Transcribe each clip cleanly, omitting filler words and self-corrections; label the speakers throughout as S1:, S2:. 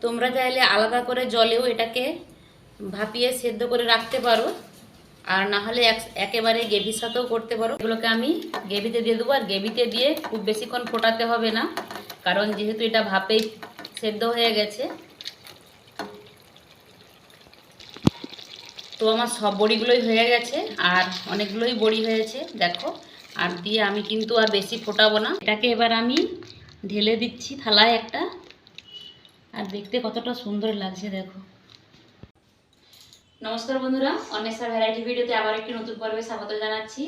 S1: তোমরা চাইলে আলাদা করে জলেও এটাকে ভাপিয়ে সেদ্ধ করে রাখতে পারো, আর না হলে একেবারে গ্রেভির সাথেও করতে পারো। এগুলোকে আমি গ্রেভিতে দিয়ে দেবো, আর গ্রেভিতে দিয়ে খুব বেশিক্ষণ ফোটাতে হবে না, কারণ যেহেতু এটা ভাপেই সেদ্ধ হয়ে গেছে। তো আমার সব বড়িগুলোই হয়ে গেছে, আর অনেকগুলোই বড়ি হয়েছে দেখো। আর দিয়ে আমি কিন্তু আর বেশি ফোটাবো না। এটাকে এবার আমি ঢেলে দিচ্ছি থালায় একটা, আর দেখতে কতটা সুন্দর লাগছে দেখো। নমস্কার বন্ধুরা, অন্বেষা ভ্যারাইটি ভিডিওতে আবার একটি নতুন পর্বে স্বাগত জানাচ্ছি।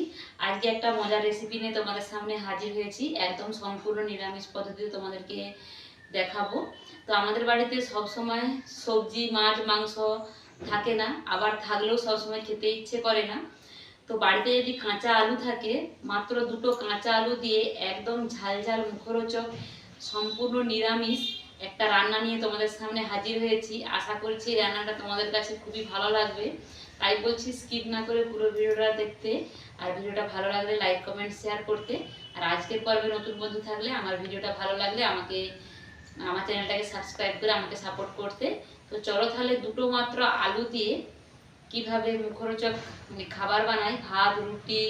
S1: আজকে একটা মজার রেসিপি নিয়ে তোমাদের সামনে হাজির হয়েছি। একদম সম্পূর্ণ নিরামিষ পদ্ধতিতে তোমাদেরকে দেখাবো। তো আমাদের বাড়িতে সব সময় সবজি, মাছ, মাংস থাকে না, আবার থাকলেও সবসময় খেতে ইচ্ছে করে না। তো বাড়িতে যদি কাঁচা আলু থাকে, মাত্র দুটো কাঁচা আলু দিয়ে একদম ঝাল ঝাল মুখরোচক সম্পূর্ণ নিরামিষ একটা রান্না নিয়ে তোমাদের সামনে হাজির হয়েছি। আশা করছি রান্নাটা তোমাদের কাছে খুবই ভালো লাগবে, তাই বলছি স্কিপ না করে পুরো ভিডিওটা দেখতে, আর ভিডিওটা ভালো লাগলে লাইক, কমেন্ট, শেয়ার করতে। আর আজকের পর্বে নতুন বন্ধু থাকলে, আমার ভিডিওটা ভালো লাগলে আমার চ্যানেলটাকে সাবস্ক্রাইব করে আমাকে সাপোর্ট করতে। তো চলো তাহলে দুটো মাত্র আলু দিয়ে কিভাবে মুখরোচক খাবার বানাই, ভাত, রুটি,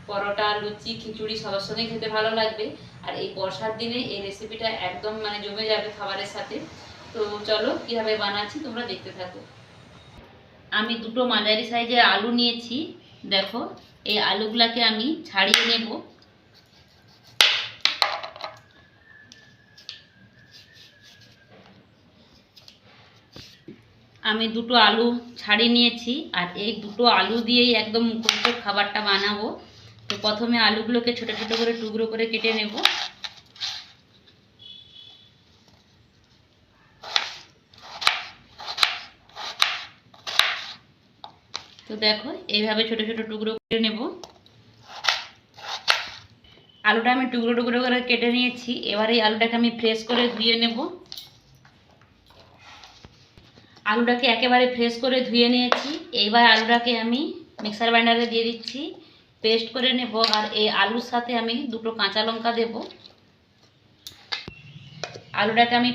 S1: পরোটা, লুচি, খিচুড়ি সবার সঙ্গে খেতে ভালো লাগবে। আর এই বর্ষার দিনে এই রেসিপিটা একদম জমে যাবে খাবারের সাথে। তো চলো কিভাবে বানাচ্ছি তোমরা দেখতে থাকো। আমি দুটো মাঝারি সাইজের আলু নিয়েছি দেখো। এই আলুগুলাকে আমি ছাড়িয়ে নেব। আমি দুটো আলু ছাড়িয়ে নিয়েছি, আর এই দুটো আলু দিয়েই একদম মুখরোচক খাবারটা বানাবো। তো প্রথমে আলুগুলোকে ছোট ছোট করে টুকরো করে কেটে নেব। তো দেখো এইভাবে ছোট ছোট টুকরো কেটে নেব। আলুটা আমি টুকরো টুকরো করে কেটে নিয়েছি। এবার এই আলুটাকে আমি ফ্রেশ করে ধুয়ে নেব। আলুটাকে একেবারে ফ্রেশ করে ধুয়ে নিয়েছি। এইবার আলুটাকে আমি মিক্সার গ্রাইন্ডারে দিয়ে দিচ্ছি, পেস্ট করে নেব। আর এই আলুর সাথে আমি দুটো কাঁচা লঙ্কা দেব। আলুটাকে আমি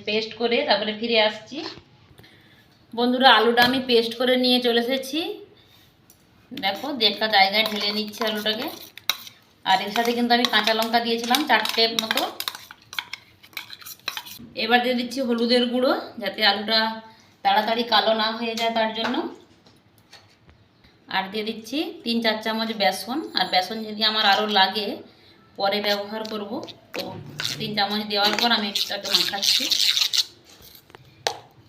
S1: পেস্ট করে তারপরে ফিরে আসছি। বন্ধুরা, আলুটা আমি পেস্ট করে নিয়ে চলে এসেছি দেখো। একটা জায়গায় ঢেলে নিচ্ছি আলুটাকে। আর এর সাথে কিন্তু আমি কাঁচা লঙ্কা দিয়েছিলাম 4টে মতো। এবার দিয়ে দিচ্ছি হলুদের গুঁড়ো, যাতে আলুটা তাড়াতাড়ি কালো না হয়ে যায় তার জন্য। আর দিয়ে দিচ্ছি 3-4 চামচ বেসন। আর বেসন যদি আমার আরও লাগে পরে ব্যবহার করব। তো 3 চামচ দেওয়ার পর আমি এটাকে মাখাচ্ছি।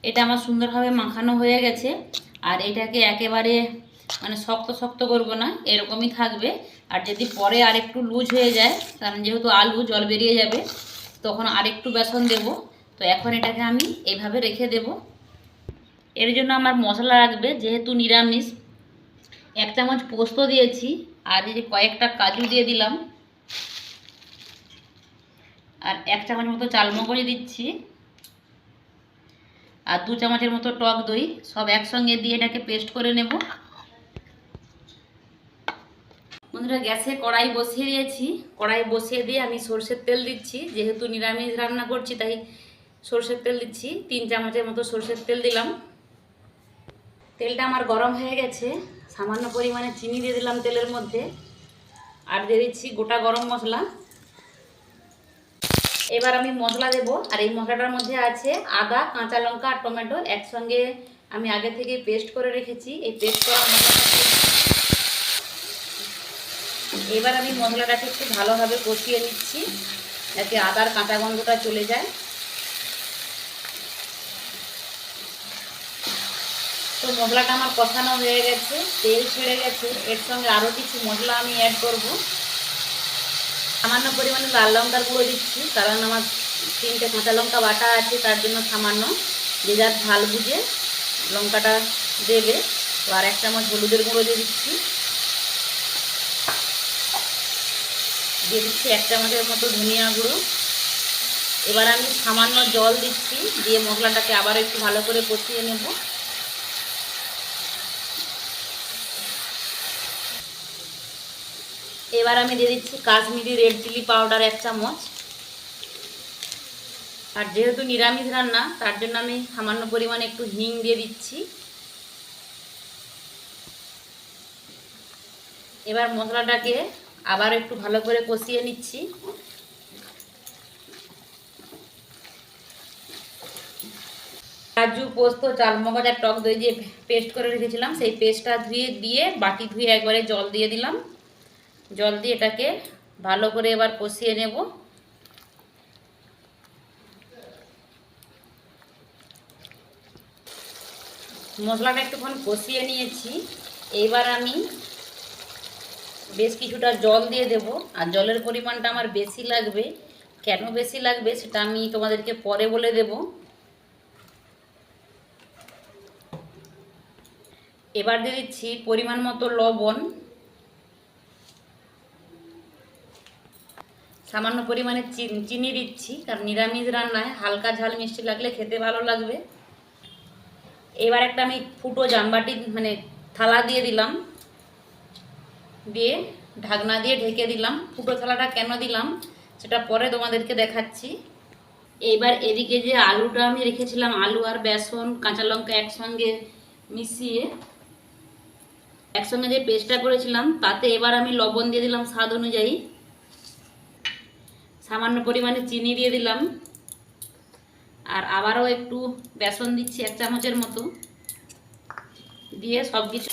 S1: এটা আমার সুন্দরভাবে মাখানো হয়ে গেছে। আর এটাকে একেবারে শক্ত শক্ত করব না, এরকমই থাকবে। আর যদি পরে আরেকটু লুজ হয়ে যায়, কারণ যেহেতু আলু জল বেরিয়ে যাবে, তখন আরেকটু বেসন দেব। তো এখন এটাকে আমি এইভাবে রেখে দেব। এর জন্য আমার মশলা লাগবে, যেহেতু নিরামিষ, 1 চামচ পোস্ত দিয়েছি। আর এই যে কয়েকটা কাজু দিয়ে দিলাম। আর 1 চামচ মতো চালমগজ দিচ্ছি। আর 2 চামচের মতো টক দই, সব একসঙ্গে দিয়ে এটাকে পেস্ট করে নেব। বন্ধুরা, গ্যাসে কড়াই বসিয়ে দিয়েছি। কড়াই বসিয়ে দিয়ে আমি সরষের তেল দিচ্ছি। যেহেতু নিরামিষ রান্না করছি তাই সরষের তেল দিচ্ছি। 3 চামচের মতো সরষের তেল দিলাম। তেলটা আমার গরম হয়ে গেছে। সামান্য পরিমাণে চিনি দিয়ে দিলাম তেলের মধ্যে। আর দিয়ে দিচ্ছি গোটা গরম মশলা। এবার আমি মশলা দেব। আর এই মশলাটার মধ্যে আছে আদা, কাঁচা লঙ্কা আর টমেটো একসঙ্গে আমি আগে থেকে পেস্ট করে রেখেছি। এই পেস্ট করা মশলাটাকে এবার আমি মশলাটাকে একটু ভালোভাবে কষিয়ে নিচ্ছি, যাতে আদার কাঁচা গন্ধটা চলে যায়। তো মশলাটা আমার কষানো হয়ে গেছে, তেল ছেড়ে গেছে। এর সঙ্গে আরও কিছু মশলা আমি অ্যাড করব। সামান্য পরিমাণে লাল লঙ্কার গুঁড়ো দিচ্ছি, কারণ আমার 3টে কাঁচা লঙ্কা বাটা আছে, তার জন্য সামান্য যে যার ঝাল বুঝে লঙ্কাটা দেবে। তো আর 1 চামচ হলুদের গুঁড়ো দিয়ে দিচ্ছি। দিয়ে দিচ্ছি 1 চামচের মতো ধনিয়া গুঁড়ো। এবার আমি সামান্য জল দিচ্ছি, দিয়ে মশলাটাকে আবার একটু ভালো করে কষিয়ে নেব। এবার আমি দিয়ে দিচ্ছি কাশ্মীরি রেড চিলি পাউডার 1 চামচ। আর যেহেতু নিরামিষ রান্না, তার জন্য আমি সামান্য পরিমাণে একটু হিং দিয়ে দিচ্ছি। এবার মশলাটাকে আবার একটু ভালো করে কষিয়ে নিচ্ছি। কাজু, পোস্ত, চালমগজ আর টক দই যে পেস্ট করে রেখেছিলাম, সেই পেস্টটা দিয়ে বাটি ধুয়ে একবারে জল দিয়ে দিলাম। জল দিয়ে এটাকে ভালো করে এবার কষিয়ে নেব। মশলাটা একটুক্ষণ কষিয়ে নিয়েছি। এইবার আমি বেশ কিছুটা জল দিয়ে দেব। আর জলের পরিমাণটা আমার বেশি লাগবে। কেন বেশি লাগবে সেটা আমি তোমাদেরকে পরে বলে দেব। এবার দিয়ে দিচ্ছি পরিমাণ মতো লবণ, সামান্য পরিমাণে চিনি দিচ্ছি, কারণ নিরামিষ রান্নায় হালকা ঝাল মিষ্টি লাগলে খেতে ভালো লাগবে। এবার একটা আমি ফুটো জামবাটি মানে থালা দিয়ে দিলাম, দিয়ে ঢাকনা দিয়ে ঢেকে দিলাম। ফুটো থালাটা কেন দিলাম সেটা পরে তোমাদেরকে দেখাচ্ছি। এইবার এদিকে যে আলুটা আমি রেখেছিলাম, আলু আর বেসন কাঁচা লঙ্কা একসঙ্গে মিশিয়ে একসঙ্গে যে পেস্টটা করেছিলাম, তাতে এবার আমি লবণ দিয়ে দিলাম স্বাদ অনুযায়ী, সামান্য পরিমাণে চিনি দিয়ে দিলাম, আর আবারও একটু বেসন দিচ্ছি 1 চামচের মতো, দিয়ে সব কিছু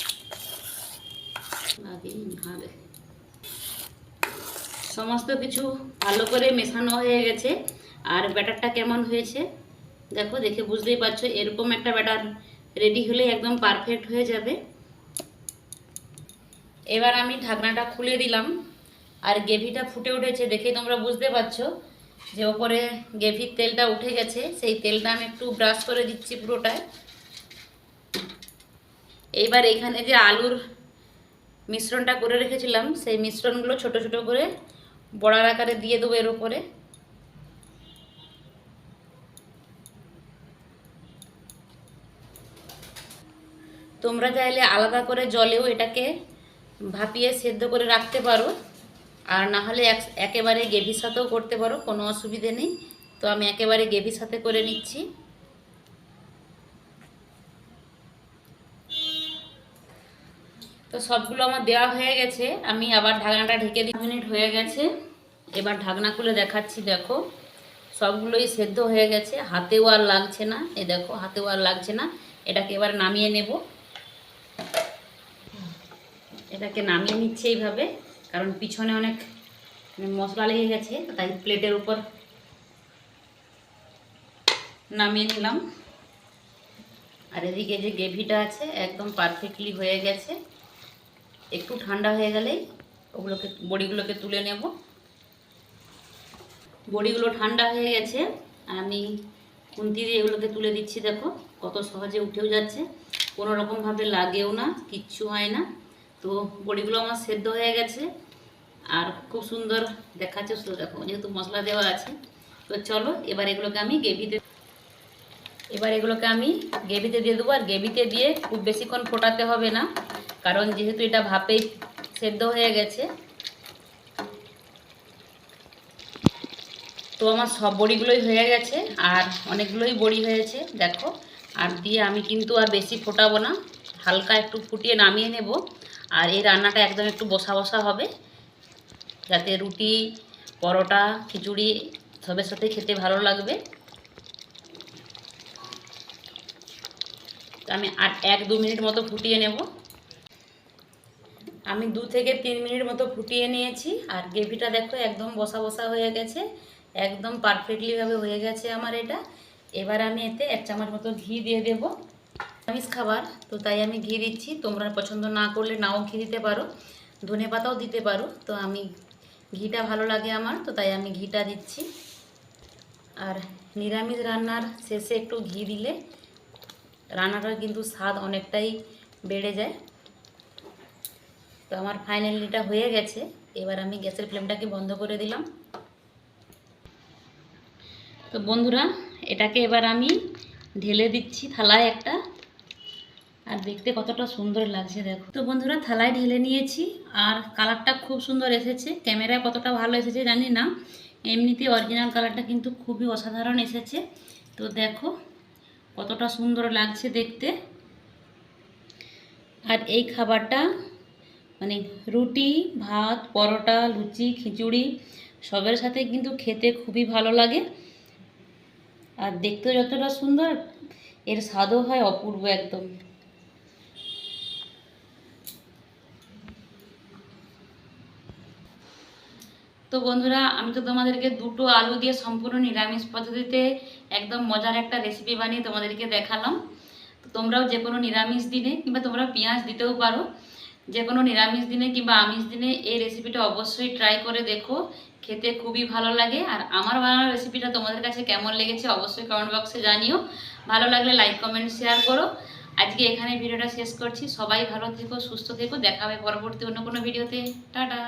S1: সমস্ত কিছু ভালো করে মেশানো হয়ে গেছে। আর ব্যাটারটা কেমন হয়েছে দেখো, দেখে বুঝতেই পারছো। এরকম একটা ব্যাটার রেডি হলে একদম পারফেক্ট হয়ে যাবে। এবার আমি ঢাকনাটা খুলে দিলাম, আর গ্রেভিটা ফুটে উঠেছে দেখে তোমরা বুঝতে পারছো যে ওপরে গ্রেভির তেলটা উঠে গেছে। সেই তেলটা আমি একটু ব্রাশ করে দিচ্ছি পুরোটায়। এইবার এখানে যে আলুর মিশ্রণটা করে রেখেছিলাম, সেই মিশ্রণগুলো ছোট ছোট করে বড়ার আকারে দিয়ে দেবো এর উপরে। তোমরা চাইলে আলাদা করে জলেও এটাকে ভাপিয়ে সেদ্ধ করে রাখতে পারো, আর না হলে একেবারে গ্রেভির সাথেও করতে পারো, কোনো অসুবিধে নেই। তো আমি একেবারে গ্রেভির সাথে করে নিচ্ছি। তো সবগুলো আমার দেওয়া হয়ে গেছে। আমি আবার ঢাকনাটা ঢেকে 2 মিনিট হয়ে গেছে। এবার ঢাকনা খুলে দেখাচ্ছি, দেখো সবগুলোই সেদ্ধ হয়ে গেছে, হাতেও আর লাগছে না। এই দেখো হাতেও আর লাগছে না। এটাকে এবার নামিয়ে নেব। এটাকে নামিয়ে নিচ্ছে এইভাবে, কারণ পিছনে অনেক মশলা লেগে গেছে, তাই প্লেটের উপর নামিয়ে নিলাম। আর এদিকে যে গ্রেভিটা আছে একদম পারফেক্টলি হয়ে গেছে। একটু ঠান্ডা হয়ে গেলেই বড়িগুলোকে তুলে নেব। বড়িগুলো ঠান্ডা হয়ে গেছে, আমি খুন্তি দিয়ে এগুলোকে তুলে দিচ্ছি। দেখো কত সহজে উঠেও যাচ্ছে, কোনো রকমভাবে লাগেও না, কিচ্ছু হয় না। তো বড়িগুলো আমার সেদ্ধ হয়ে গেছে আর খুব সুন্দর দেখাচ্ছে। দেখো যেহেতু মশলা দেওয়া আছে। তো চলো এবার এগুলোকে আমি গ্রেভিতে দিয়ে দেবো। আর গ্রেভিতে দিয়ে খুব বেশিক্ষণ ফোটাতে হবে না, কারণ যেহেতু এটা ভাপেই সেদ্ধ হয়ে গেছে। তো আমার সব বড়িগুলোই হয়ে গেছে, আর অনেকগুলোই বড়ি হয়েছে দেখো। আর দিয়ে আমি কিন্তু আর বেশি ফোটাবো না, হালকা একটু ফুটিয়ে নামিয়ে নেব। আর এই রান্নাটা একদম একটু বসা বসা হবে, যাতে রুটি, পরোটা, খিচুড়ি সবের সাথে খেতে ভালো লাগবে। তো আমি আর 1-2 মিনিট মতো ফুটিয়ে নেব। আমি 2 থেকে 3 মিনিট মতো ফুটিয়ে নিয়েছি। আর গ্রেভিটা দেখো একদম বসা বসা হয়ে গেছে, একদম পারফেক্টলিভাবে হয়ে গেছে আমার এটা। এবার আমি এতে 1 চামচ মতো ঘি দিয়ে দেব। নিরামিষ খাবার তো তাই আমি ঘি দিচ্ছি, তোমরা পছন্দ না করলে নাও ঘি দিতে পারো, ধনেপাতাও দিতে পারো। তো আমি ঘিটা ভালো লাগে আমার, তো তাই আমি ঘিটা দিচ্ছি। আর নিরামিষ রান্নার শেষে একটু ঘি দিলে রান্নাটার কিন্তু স্বাদ অনেকটাই বেড়ে যায়। তো আমার ফাইনালি এটা হয়ে গেছে। এবার আমি গ্যাসের ফ্লেমটাকে বন্ধ করে দিলাম। তো বন্ধুরা এটাকে এবার আমি ঢেলে দিচ্ছি থালায় একটা, আর দেখতে কতটা সুন্দর লাগছে দেখো। তো বন্ধুরা থালায় ঢেলে নিয়েছি, আর কালারটা খুব সুন্দর এসেছে। ক্যামেরায় কতটা ভালো এসেছে জানি না, এমনিতে অরিজিনাল কালারটা কিন্তু খুবই অসাধারণ এসেছে। তো দেখো কতটা সুন্দর লাগছে দেখতে। আর এই খাবারটা মানে রুটি, ভাত, পরোটা, লুচি, খিচুড়ি সবের সাথে কিন্তু খেতে খুবই ভালো লাগে। আর দেখতে যতটা সুন্দর, এর স্বাদও হয় অপূর্ব একদম। তো বন্ধুরা, আমি তো তোমাদেরকে দুটো আলু দিয়ে সম্পূর্ণ নিরামিষ পদ্ধতিতে একদম মজার একটা রেসিপি বানিয়ে তোমাদেরকে দেখালাম। তো তোমরাও যে কোনো নিরামিষ দিনে, কিংবা তোমরা পেঁয়াজ দিতেও পারো, যে কোনো নিরামিষ দিনে কিংবা আমিষ দিনে এই রেসিপিটা অবশ্যই ট্রাই করে দেখো, খেতে খুবই ভালো লাগে। আর আমার বানানো রেসিপিটা তোমাদের কাছে কেমন লেগেছে অবশ্যই কমেন্ট বক্সে জানিও। ভালো লাগলে লাইক, কমেন্ট, শেয়ার করো। আজকে এখানে ভিডিওটা শেষ করছি। সবাই ভালো থেকো, সুস্থ থেকো। দেখা হবে পরবর্তী অন্য কোনো ভিডিওতে। টাটা।